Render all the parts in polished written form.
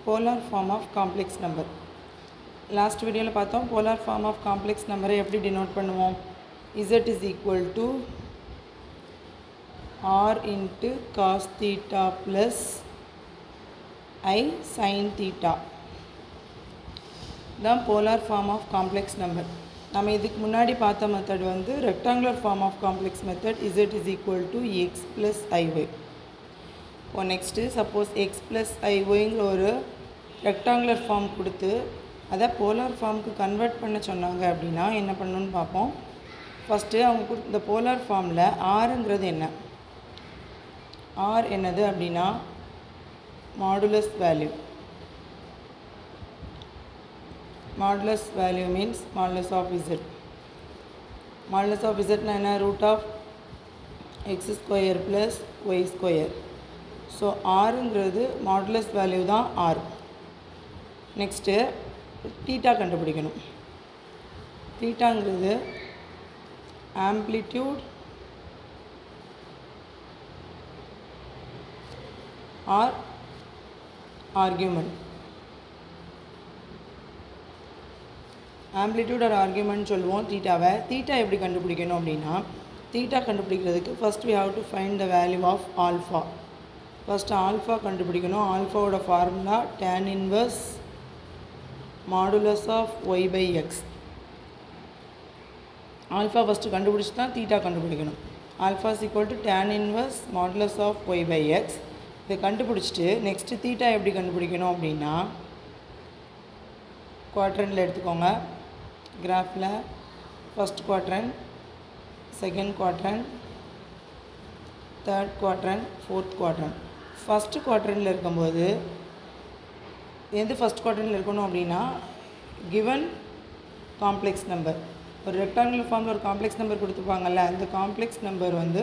polar form of complex number. Last video la paathom polar form of complex number eppadi denote பண்ணுவோம். Z is equal to r into cos theta plus I sin theta. The polar form of complex number. நம்ம இதுக்கு முன்னாடி பார்த்த method வந்து rectangular form of complex method. Z is equal to x plus iy. இப்போ next suppose X plus ஐஒய்ங்கிற ஒரு rectangular form கொடுத்து அதை polar ஃபார்முக்கு கன்வெர்ட் பண்ண சொன்னாங்க அப்படின்னா என்ன பண்ணணும்னு பார்ப்போம். ஃபஸ்ட்டு அவங்க இந்த போலார் ஃபார்மில் ஆறுங்கிறது என்ன, ஆர் என்னது அப்படின்னா modulus value. Modulus value means modulus of z. Modulus of இசட்னா என்ன, root of x square plus y square. So ஆறுங்கிறது மாடுலஸ் வேல்யூ தான் ஆர். நெக்ஸ்ட்டு தீட்டா கண்டுபிடிக்கணும். தீட்டாங்கிறது amplitude or argument. Amplitude or argument சொல்லுவோம் தீட்டாவை. தீட்டா எப்படி கண்டுபிடிக்கணும் அப்படின்னா, தீட்டா கண்டுபிடிக்கிறதுக்கு first we have to find the value of alpha. First alpha கண்டுபிடிக்கணும். ஆல்ஃபாவோட formula tan inverse modulus of y by x. Alpha first கண்டுபிடிச்சி தான் தீட்டா கண்டுபிடிக்கணும். Alpha is equal to tan inverse modulus of y by x. இதை கண்டுபிடிச்சிட்டு next theta எப்படி கண்டுபிடிக்கணும் அப்படின்னா, குவாட்ரண்டில் எடுத்துக்கோங்க. கிராஃபில் first quadrant, second quadrant, third quadrant, fourth quadrant. First குவாட்ரண்டில் இருக்கும்போது எது ஃபஸ்ட் குவாட்ரண்டில் இருக்கணும் அப்படின்னா, கிவன் காம்ப்ளெக்ஸ் நம்பர். ஒரு ரெக்டாங்குலர் ஃபார்மில் ஒரு காம்ப்ளெக்ஸ் நம்பர் கொடுத்துருப்பாங்கல்ல, அந்த காம்ப்ளெக்ஸ் நம்பர் வந்து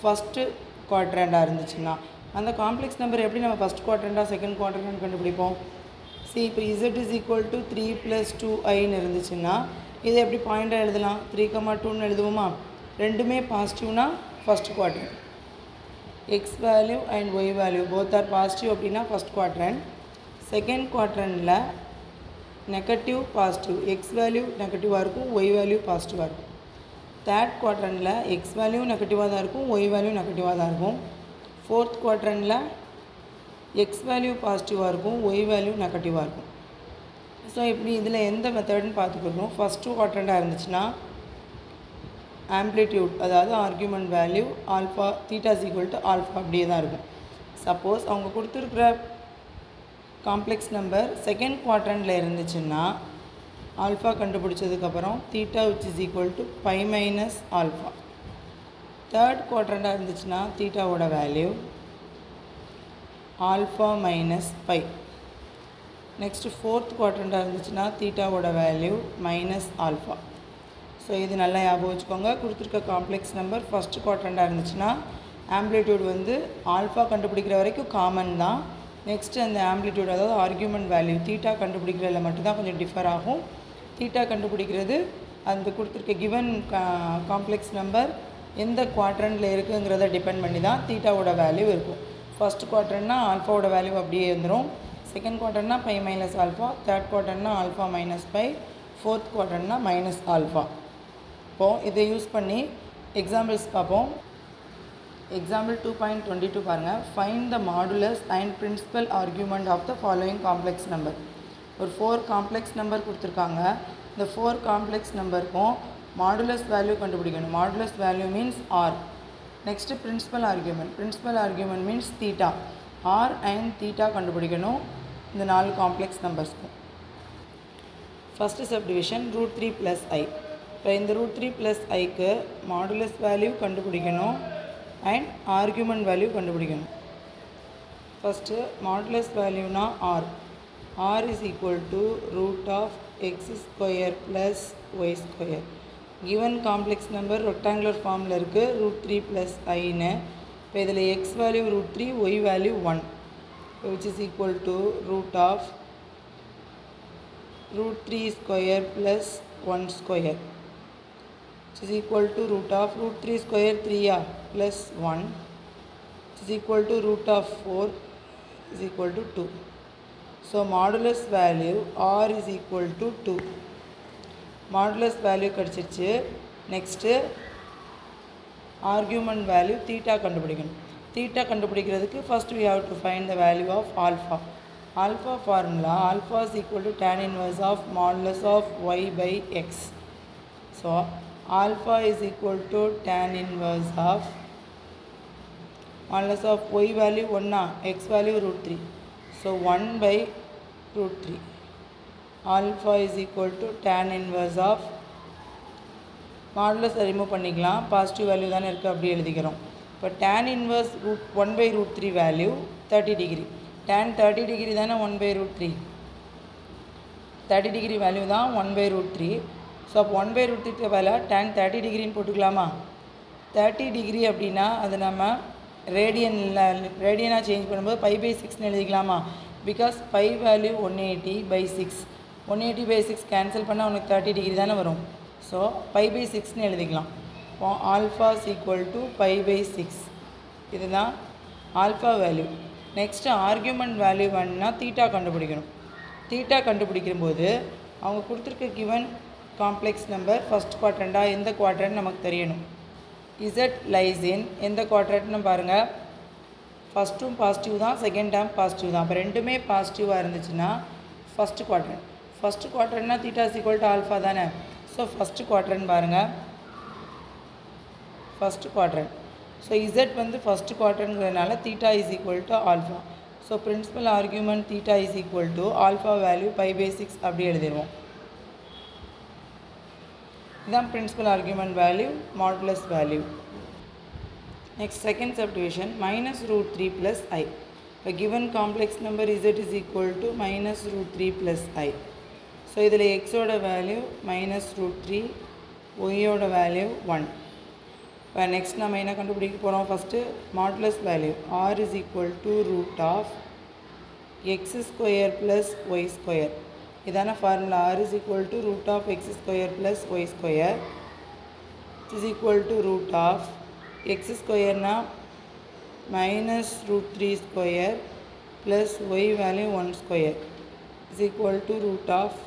ஃபஸ்ட்டு குவாட்ரண்டாக இருந்துச்சுன்னா அந்த காம்ப்ளெக்ஸ் நம்பர் எப்படி நம்ம ஃபஸ்ட் குவாட்ரண்டாக செகண்ட் குவாட்ரண்ட் கண்டுபிடிப்போம். இப்போ Z is equal to 3 plus 2iன்னு இருந்துச்சுன்னா இதை எப்படி பாயிண்டாக எழுதலாம், 3,2ன்னு எழுதுவோமா. ரெண்டுமே பாசிட்டிவ்னா first quadrant. X value and y value both are positive அப்படின்னா ஃபஸ்ட் குவாட்ரண்ட். செகண்ட் குவாட்ரண்டில் நெகட்டிவ் பாசிட்டிவ், எக்ஸ் வேல்யூ நெகட்டிவாக இருக்கும், ஒய் வேல்யூ பாசிட்டிவாக இருக்கும். தேர்ட் குவாட்ரண்டில் எக்ஸ் வேல்யூ நெகட்டிவாக தான் இருக்கும், ஒய் வேல்யூ நெகட்டிவாக தான் இருக்கும். ஃபோர்த் குவாட்ரண்டில் எக்ஸ் வேல்யூ பாசிட்டிவாக இருக்கும், ஒய் வேல்யூ நெகட்டிவாக இருக்கும். ஸோ இப்படி இதில் எந்த மெத்தட்னு பார்த்துக்கணும். ஃபஸ்ட்டு குவாட்ரண்டாக இருந்துச்சுன்னா ஆம்ப்ளிடியூட் அதாவது argument value alpha theta is equal to alpha அப்படியே தான் இருக்கும். சப்போஸ் அவங்க கொடுத்துருக்குற காம்ப்ளெக்ஸ் நம்பர் செகண்ட் குவாட்ரண்டில் இருந்துச்சுன்னா ஆல்ஃபா கண்டுபிடிச்சதுக்கப்புறம் theta which is equal to pi minus alpha. Third குவாட்ரண்டாக இருந்துச்சுன்னா தீட்டாவோட value alpha minus pi. Next fourth குவாட்ரண்டாக இருந்துச்சுன்னா தீட்டாவோட வேல்யூ மைனஸ் ஆல்ஃபா. ஸோ இது நல்லா ஞாபகம் வச்சுக்கோங்க. கொடுத்துருக்க காம்ப்ளெக்ஸ் நம்பர் ஃபஸ்ட்டு குவாட்ரண்டாக இருந்துச்சுன்னா ஆம்ப்ளிடியூட் வந்து ஆல்ஃபா கண்டுபிடிக்கிற வரைக்கும் காமன் தான். நெக்ஸ்ட்டு அந்த ஆம்ப்ளிடியூட் அதாவது ஆர்கியூமெண்ட் வேல்யூ தீட்டா கண்டுபிடிக்கிறதுல மட்டும்தான் கொஞ்சம் டிஃபர் ஆகும். தீட்டா கண்டுபிடிக்கிறது அந்த கொடுத்துருக்க கிவன் காம்ப்ளெக்ஸ் நம்பர் எந்த குவாட்ரண்டில் இருக்குங்கிறத டிபெண்ட் பண்ணி தான் தீட்டாவோட வேல்யூ இருக்கும். ஃபஸ்ட் குவாட்ரண்ட்னா ஆல்ஃபாவோட வேல்யூ அப்படியே இருந்துடும். செகண்ட் குவாட்ரண்ட்னா பை மைனஸ் ஆல்ஃபா, தேர்ட் குவாட்ரண்ட்னா ஆல்ஃபா மைனஸ் பை, ஃபோர்த் குவாட்ரண்ட்னா மைனஸ் ஆல்ஃபா. இப்போது இதை யூஸ் பண்ணி எக்ஸாம்பிள்ஸ் பார்ப்போம். எக்ஸாம்பிள் 2.22 பாருங்கள். Find the modulus and principal argument of the following complex number. ஒரு 4 காம்ப்ளெக்ஸ் நம்பர் கொடுத்துருக்காங்க. இந்த 4 காம்ப்ளெக்ஸ் நம்பருக்கும் மாடுலஸ் வேல்யூ கண்டுபிடிக்கணும். Modulus value means r. Next principal argument. Principal argument means theta. R and theta கண்டுபிடிக்கணும் இந்த 4 காம்ப்ளெக்ஸ் நம்பர்ஸ்க்கும். First subdivision √3 + i. இப்போ இந்த √3 + iக்கு மாடுலஸ் வேல்யூ கண்டுபிடிக்கணும் அண்ட் ஆர்கியூமெண்ட் வேல்யூ கண்டுபிடிக்கணும். ஃபஸ்ட்டு மாடுலஸ் வேல்யூனா r. R is equal to root of x square plus y square. Given complex number rectangular ஃபார்மில் இருக்குது √3 + iன்னு. இப்போ இதில் x value √3, y value 1 which is equal to root of √3 square plus 1 square which is equal to root of √3 square 3 plus 1 which is equal to root of 4 is equal to 2. So modulus value r is equal to 2. Modulus value கிடச்சிச்சு. Next argument value theta கண்டுபிடிக்கணும். Theta கண்டுபிடிக்கிறதுக்கு first we have to find the value of alpha. Alpha formula, alpha is equal to tan inverse of modulus of y by x. So alpha is equal to tan inverse of modulus of y value 1, x value root 3. So 1 by root 3. Alpha is equal to tan inverse of modulus remove பண்ணிக்கலாம், positive value தானே இருக்குது, அப்படி எழுதிக்கிறோம். இப்போ tan inverse root 1 by root 3 value 30 degree. tan 30 degree தானே 1 by root 3. 30 degree value தான் 1 by root 3. So அப்போ 1 by root 3 வேலை tan 30 டிகிரின்னு போட்டுக்கலாமா? 30 டிகிரி அப்படின்னா அது நம்ம ரேடியனாக சேஞ்ச் பண்ணும்போது பை பை 6ன்னு எழுதிக்கலாமா? Because pi value 180 by 6. 180 by 6 cancel பண்ணால் உனக்கு 30 டிகிரி தானே வரும். ஸோ பை பை 6ன்னு எழுதிக்கலாம். இப்போ alpha is equal to pi by 6. இதுதான் alpha value. Next argument value வேணுன்னா தீட்டா கண்டுபிடிக்கணும். தீட்டா கண்டுபிடிக்கும்போது அவங்க கொடுத்துருக்க கிவன் காம்ப்ளெக்ஸ் நம்பர் ஃபஸ்ட் குவாட்ரண்டா எந்த குவாட்ரண்ட் நமக்கு தெரியணும். இசட் லைஸ் இன் எந்த குவாட்ரண்ட்னு பாருங்கள். ஃபஸ்ட்டும் பாசிட்டிவ் தான், செகண்ட் டேர்ம் பாசிட்டிவ் தான். அப்போ ரெண்டுமே பாசிட்டிவாக இருந்துச்சுன்னா ஃபஸ்ட்டு குவாட்ரண்ட். ஃபஸ்ட்டு குவாட்ரண்ட்னா theta is equal to alpha தானே. ஸோ ஃபஸ்ட்டு குவாட்ரண்ட் பாருங்கள், ஃபஸ்ட்டு குவாட்ரண்ட். ஸோ இசட் வந்து ஃபஸ்ட்டு குவாட்ரண்ட்ங்கிறதுனால theta is equal to alpha. So principal argument theta is equal to alpha value pi by 6 அப்படி எழுதிடுவோம். இதுதான் principal argument value, modulus value. Next second subdivision minus root 3 plus i. இப்போ given complex number Z is equal to minus root 3 plus I. So இதில் எக்ஸோட value minus root 3, ஒய்யோட value 1. இப்போ next நம்ம என்ன கண்டுபிடிக்க போகிறோம்? First modulus value r is equal to root of x square plus y square. இதான formula. R is equal to root of x square plus y square is equal to root of x ஸ்கொயர்னா minus root 3 square plus y value 1 square is equal to root of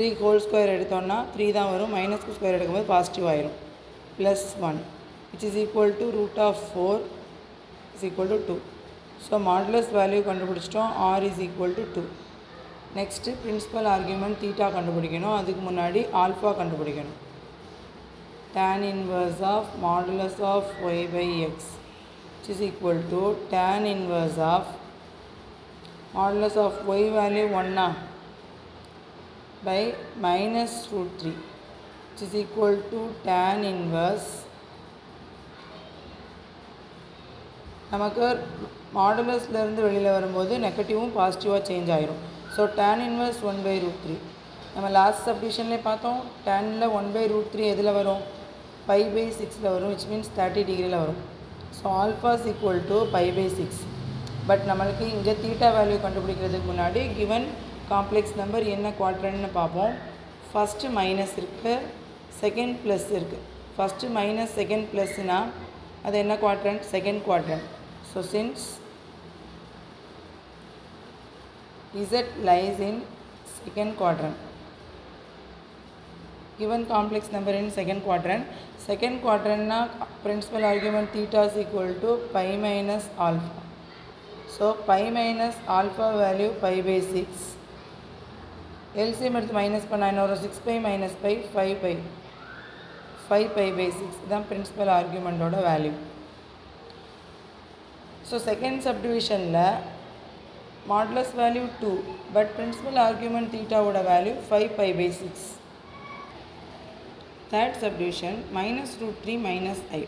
3 whole square எடுத்தோன்னா 3 தான் வரும், மைனஸ்க்கு square எடுக்கும்போது positive ஆயிரும், plus 1 which is equal to root of 4 is equal to 2. So modulus value கண்டுபிடிச்சிட்டோம், r is equal to 2. Next principal argument theta கண்டுபிடிக்கணும். அதுக்கு முன்னாடி ஆல்ஃபா கண்டுபிடிக்கணும். tan inverse of modulus of y by x which is equal to tan inverse of modulus of y value 1 by minus root 3 which is equal to tan inverse. நமக்கு மாடுலஸ்லேருந்து வெளியில் வரும்போது நெகட்டிவும் பாசிட்டிவாக change ஆகிரும். So tan inverse 1 by root 3. நம்ம last சப்டிஷன்லேயே பார்த்தோம், Daniil 1 by root 3 எதில் வரும்? By by 6ல் வரும், விச் மீன்ஸ் 30 டிகிரியில் வரும். So alpha is equal to pi by 6. But நம்மளுக்கு இங்கே தீட்டா வேல்யூ கண்டுபிடிக்கிறதுக்கு முன்னாடி கிவன் காம்ப்ளெக்ஸ் நம்பர் என்ன குவாட்ரண்ட்னு பார்ப்போம். ஃபஸ்ட்டு மைனஸ் இருக்குது, செகண்ட் ப்ளஸ் இருக்குது. ஃபஸ்ட்டு மைனஸ் செகண்ட் ப்ளஸ்னால் அது என்ன quadrant? Second quadrant. So since z lies in second quadrant, given complex number in second quadrant. Second quadrant na principal argument theta is equal to pi minus alpha. So pi minus alpha value pi by 6. LCM எடுத்து minus பண்ண என்ன வரும்? 6 pi minus pi 5 pi. 5 pi by 6 இதுதான் principal ஆர்கியூமெண்ட்டோட வேல்யூ. So second சப்டிவிஷனில் modulus value 2, but principal argument தீட்டாவோட value 5 pi by 6. Third subdivision minus root 3 minus I.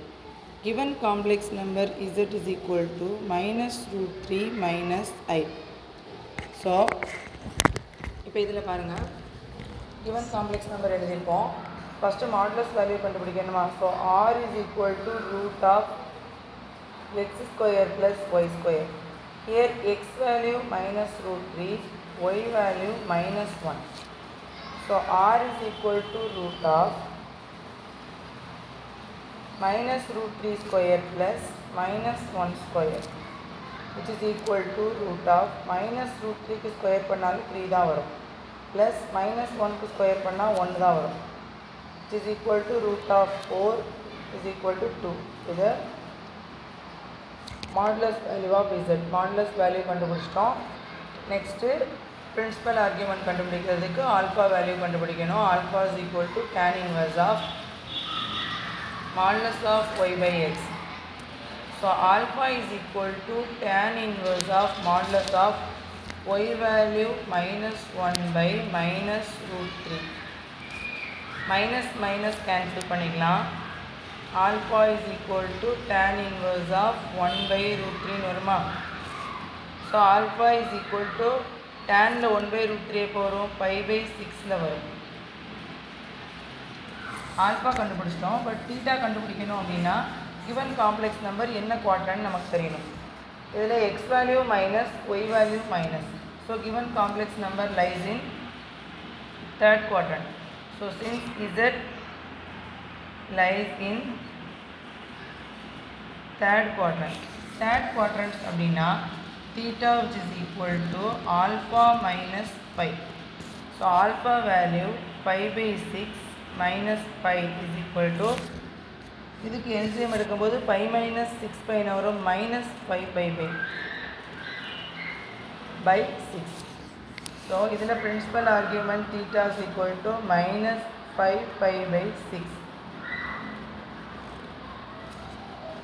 Given complex number z is equal to minus root 3 minus I. So இப்போ இதில் பாருங்கள், given complex number எழுதியிருப்போம். First modulus value கண்டுபிடிக்கணுமா? So r is equal to root of x square plus y square. Here x value minus root 3, y value minus 1. So r is equal to root of minus root 3 square plus minus 1 square which is equal to root of minus root 3க்கு square பண்ணாலும் 3 தான் வரும் plus minus 1க்கு square பண்ணால் 1 தான் வரும் which is equal to root of 4 is equal to 2. இது modulus value of z modulus value கண்டுபிடிச்சிட்டோம். நெக்ஸ்ட்டு பிரின்சிபல் ஆர்கியூமெண்ட் கண்டுபிடிக்கிறதுக்கு ஆல்ஃபா வேல்யூ கண்டுபிடிக்கணும். Alpha is equal to tan inverse of modulus of y by x. So alpha is equal to tan inverse of modulus of y value minus 1 by minus root 3. Minus minus cancel பண்ணிக்கலாம். Alpha is equal to tan inverse of 1 by root 3 வருமா. So alpha is equal to tan 1 by root 3 எப்போ வரும் pi by 6 வரும். Alpha கண்டுபிடிச்சிட்டோம். But theta கண்டுபிடிக்கணும் அப்படின்னா given complex number என்ன quadrant நமக்கு தெரியணும். இதில் x value minus y value minus. So given complex number lies in third quadrant. So since z lies in third quadrant. Third quadrant அப்படின்னா theta which is equal to alpha minus pi. So alpha value pi by 6 minus pi is equal to இதுக்கு LCM எடுக்கும்போது pi minus 6 pi வரும் minus 5 pi by 6. So இதில் principal argument theta is equal to minus 5 pi by 6.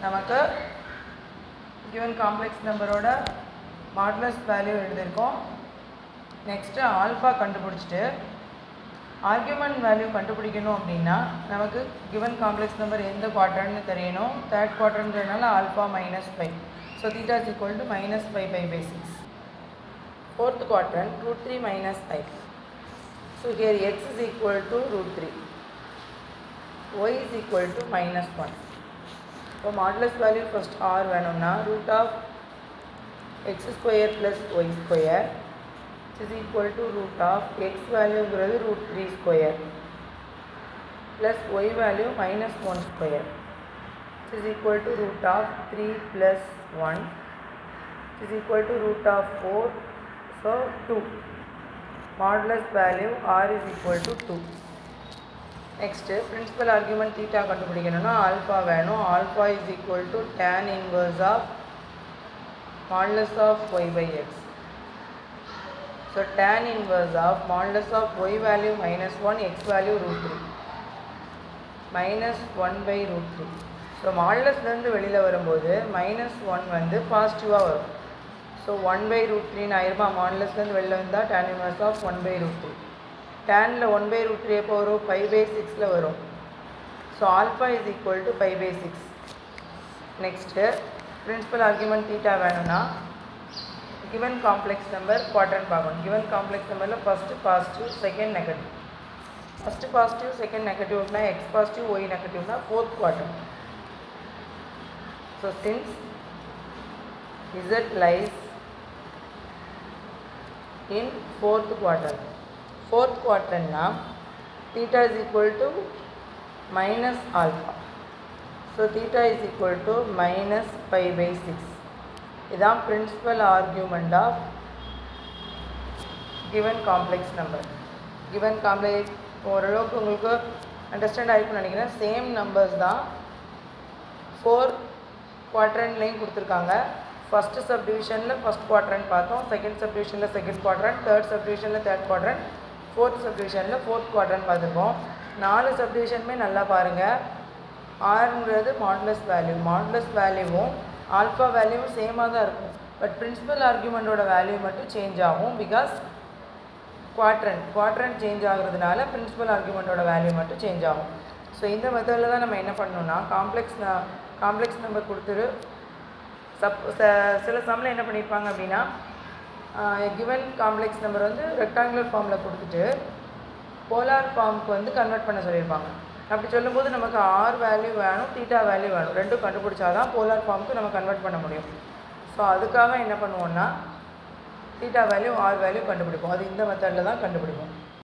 நமக்கு given complex numberோட modulus value எழுதிருக்கோம். Next alpha கண்டுபிடிச்சிட்டு argument value கண்டுபிடிக்கணும் அப்படின்னா நமக்கு கிவன் காம்ப்ளெக்ஸ் நம்பர் எந்த குவாட்ரண்ட்னு தெரியணும். தேர்ட் குவாட்ரண்ட்னால alpha minus 5. So theta is equal to minus 5 pi by 6. Fourth quadrant root 3 minus I. So here x is equal to root 3. Y is equal to minus 1. So modulus value first r வேணும்னா root of x square plus y square is equal to root of x value root 3 square plus y value minus 1 square is equal to root of 3 plus 1 is equal to root of 4. So 2. Modulus value r is equal to 2. Next principal argument theta கண்டுபிடிக்கணும்னா alpha வேணும். Alpha is equal to tan inverse of modulus of y by x. So tan inverse of modulus of y value minus 1 x value root 3 minus 1 by root 3. So மாடுலஸ்லேருந்து வெளியில் வரும்போது minus 1 வந்து பாசிட்டிவாக வரும். So 1 by root 3 ஆயிருமா. மாடுலஸ்லேருந்து வெளியில் வந்தால் tan inverse of 1 by root 3. Daniil 1 by root 3 எப்போ வரும் pi by 6 வரும். So alpha is equal to pi by 6. Next principal argument theta வேணும்னா given complex number quadrant பார்க்கணும். given complex numberல first positive second negative. first positive second negative னா x positive y negative னா fourth quadrant. So since z lies in fourth quadrant. fourth quadrant னா theta is equal to minus alpha. So theta is equal to minus pi by 6. இதான் principal argument of given complex number. Given complex ஓரளவுக்கு உங்களுக்கு understand ஆகிருக்குன்னு நினைக்கிறேன். Same numbers தான் 4 குவாட்ரண்ட்லேயும் கொடுத்துருக்காங்க. First சப்டிவிஷனில் first quadrant பார்த்தோம், செகண்ட் சப்டிவிஷனில் செகண்ட் குவாட்ரண்ட், தேர்ட் சப்டிவிஷனில் தேர்ட் குவாட்ரண்ட், ஃபோர்த் சப்டிவிஷனில் ஃபோர்த் குவாட்ரண்ட் பார்த்துருக்கோம். 4 சப்டிவிஷனுமே நல்லா பாருங்கள். ஆறுங்கிறது மாடுலஸ் வேல்யூ. மாடுலஸ் வேல்யூவும் ஆல்ஃபா வேல்யூவும் சேமாக தான் இருக்கும். பட் பிரின்சிபல் ஆர்கியூமெண்ட்டோட வேல்யூ மட்டும் சேஞ்ச் ஆகும். பிகாஸ் குவாட்ரண்ட் சேஞ்ச் ஆகுறதுனால பிரின்சிபல் ஆர்கியூமெண்ட்டோட வேல்யூ மட்டும் சேஞ்ச் ஆகும். ஸோ இந்த மெத்தடில் தான் நம்ம என்ன பண்ணணும்னா காம்ப்ளெக்ஸ் நம்பர் கொடுத்துரு சில சம்மில் என்ன பண்ணியிருப்பாங்க அப்படின்னா கிவன் காம்ப்ளெக்ஸ் நம்பர் வந்து ரெக்டாங்குலர் ஃபார்மில் கொடுத்துட்டு போலார் ஃபார்முக்கு வந்து கன்வெர்ட் பண்ண சொல்லியிருப்பாங்க. அப்படி சொல்லும்போது நமக்கு ஆர் வேல்யூ வேணும், தீட்டா வேல்யூ வேணும். ரெண்டும் கண்டுபிடிச்சாதான் போலார் ஃபார்முக்கு நம்ம கன்வெர்ட் பண்ண முடியும். ஸோ அதுக்காக என்ன பண்ணுவோம்னா தீட்டா வேல்யூ ஆர் வேல்யூ கண்டுபிடிப்போம். அது இந்த மெத்தடில் தான் கண்டுபிடிப்போம்.